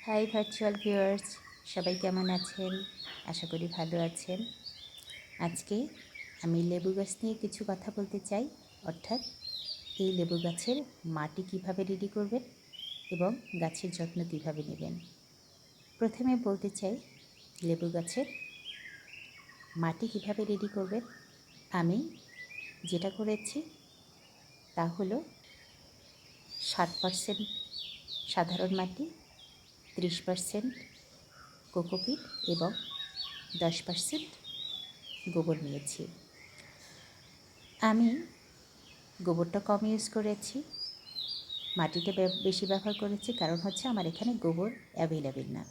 High virtual viewers, সবাই কেমন আছেন? আশা করি ভালো আছেন। আজকে আমি লেবু গাছ নিয়ে কিছু কথা বলতে চাই, অর্থাৎ এই লেবু গাছের মাটি কিভাবে রেডি করবেন এবং গাছের যত্ন কিভাবে নেবেন। প্রথমে বলতে চাই লেবু গাছের মাটি কিভাবে রেডি করবেন। আমি যেটা করেছি তা হলো 7% সাধারণ মাটি, 30% কোকোপিট এবং 10% গোবর নিয়েছি। আমি গোবরটা কম ইউজ করেছি, মাটিটা বেশি ব্যবহার করেছি, কারণ হচ্ছে আমার এখানে গোবর অ্যাভেলেবেল না।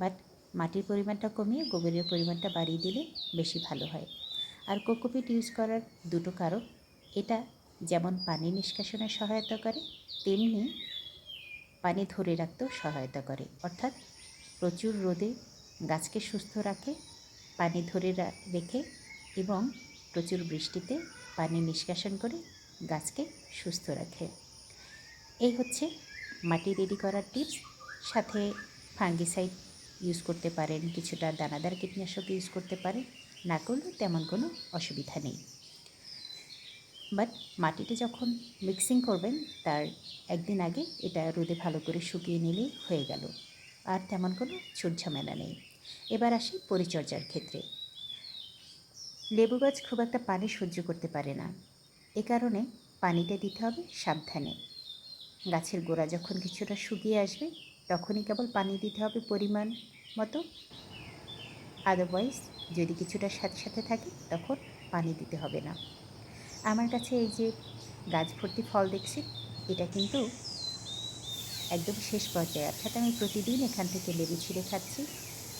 বাট মাটির পরিমাণটা কমিয়ে গোবরের পরিমাণটা বাড়িয়ে দিলে বেশি ভালো হয়। আর কোকোপিট ইউজ করার দুটো কারণ, এটা যেমন পানি নিষ্কাশনে সহায়তা করে, তেমনি পানি ধরে রাখতেও সহায়তা করে। অর্থাৎ প্রচুর রোদে গাছকে সুস্থ রাখে, পানি ধরে রেখে, এবং প্রচুর বৃষ্টিতে পানি নিষ্কাশন করে গাছকে সুস্থ রাখে। এই হচ্ছে মাটি রেডি করার টিপস। সাথে ফাঙ্গিসাইড ইউজ করতে পারেন, কিছুটা দানাদার কীটনাশক ইউজ করতে পারেন, না করলে তেমন কোনো অসুবিধা নেই। বাট মাটিটা যখন মিক্সিং করবেন তার একদিন আগে এটা রোদে ভালো করে শুকিয়ে নিলেই হয়ে গেল, আর তেমন কোনো ঝুটঝামেলা নেই। এবার আসি পরিচর্যার ক্ষেত্রে। লেবু গাছ খুব একটা পানি সহ্য করতে পারে না, এ কারণে পানিটা দিতে হবে সাবধানে। গাছের গোড়া যখন কিছুটা শুকিয়ে আসবে তখনই কেবল পানি দিতে হবে পরিমাণ মতো। আদারওয়াইজ যদি কিছুটা সাথে সাথে থাকে তখন পানি দিতে হবে না। আমার কাছে এই যে গাছ ভর্তি ফল দেখছি, এটা কিন্তু একদম শেষ পর্যায়ে, অর্থাৎ আমি প্রতিদিন এখান থেকে লেবু ছিঁড়ে খাচ্ছি।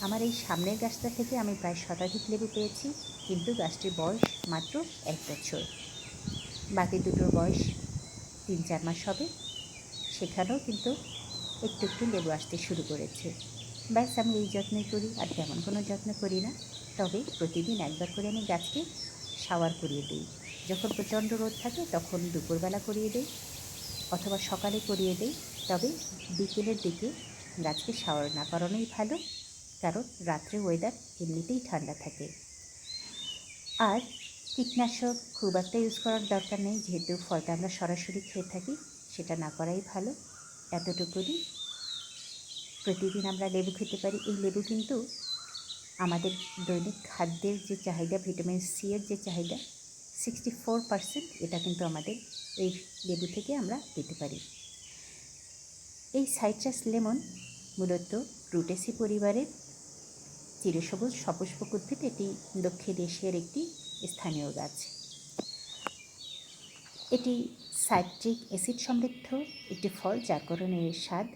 আমার এই সামনের গাছটা থেকে আমি প্রায় শতাধিক লেবু পেয়েছি, কিন্তু গাছটির বয়স মাত্র 1 বছর। বাকি দুটোর বয়স 3-4 মাস হবে, সেখানেও কিন্তু একটু একটু লেবু আসতে শুরু করেছে। ব্যাস, আমি এই যত্নই করি, আর তেমন কোনো যত্ন করি না। তবে প্রতিদিন একবার করে আমি গাছকে শাওয়ার করিয়ে দিই। যখন প্রচণ্ড রোদ থাকে তখন দুপুরবেলা করিয়ে দিই, অথবা সকালে করিয়ে দিই। তবে বিকেলের দিকে গাছকে শাওয়ার না করানোই ভালো, কারণ রাত্রে ওয়েদার এমনিতেই ঠান্ডা থাকে। আর কীটনাশক খুব একটা ইউজ করার দরকার নেই, যেহেতু ফলটা আমরা সরাসরি খেয়ে থাকি, সেটা না করাই ভালো। এতটুকুনি প্রতিদিন আমরা লেবু খেতে পারি। এই লেবু কিন্তু আমাদের দৈনিক খাদ্যের যে চাহিদা, ভিটামিন সি এর যে চাহিদা, 64% এটা কিন্তু আমাদের এই লেবু থেকে আমরা পেতে পারি। এই সাইট্রাস লেমন মূলত রুটেসি পরিবারের চিরসবুজ সপুষ্পক উদ্ভিদ। এটি দক্ষিণ এশিয়ার একটি স্থানীয় গাছ। এটি সাইট্রিক অ্যাসিড সমৃদ্ধ একটি ফল, যার কারণে এর স্বাদ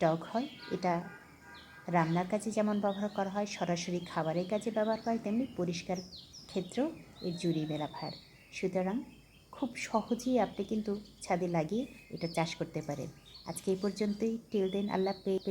টক হয়। এটা রান্নার কাজে যেমন ব্যবহার করা হয়, সরাসরি খাবারের কাজে ব্যবহার করা হয়, তেমনি পরিষ্কার ক্ষেত্রেও এর জুড়ি মেলা ভার। সুতরাং খুব সহজেই আপনি কিন্তু ছাদে লাগিয়ে এটা চাষ করতে পারেন। আজকে এই পর্যন্তই। টিল দেন, আল্লাহ হাফেজ।